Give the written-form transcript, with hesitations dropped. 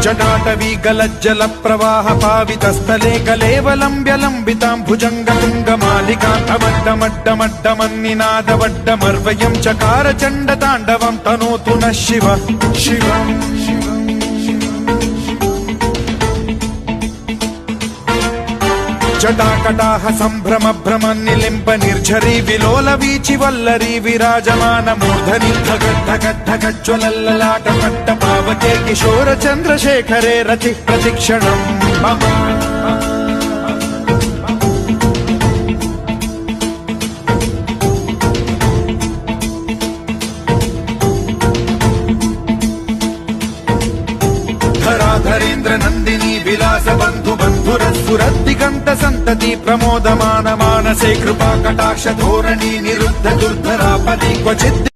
जटाटवी गलज्जल प्रवाह पावितस्थले कलेवलम्ब्य लम्बिताम्भुजङ्गतुङ्गमालिकान्तमड्डमड्डमड्डमन्निनादवड्डमर्वयं चकार चण्डताण्डवं तनोतु नः शिवः शिवम् जटाकटाह सम्भ्रम भ्रम निलिम्ब निर्झरी विलोल वीचि वल्लरी विराजमान मूर्धनि धगद्धगद्धगज्ज्वलल्ललाट पट्ट पावके किशोर चन्द्रशेखरे रति प्रतिक्षणम् मम धराधरेन्द्र नन्दिनी विलास बन्धु बन्धुरस्फुरद्दिगन्त सन्तति प्रमोदमान मानसे कृपा कटाक्ष धोरणी निरुद्ध दुर्धरापदि क्वचित्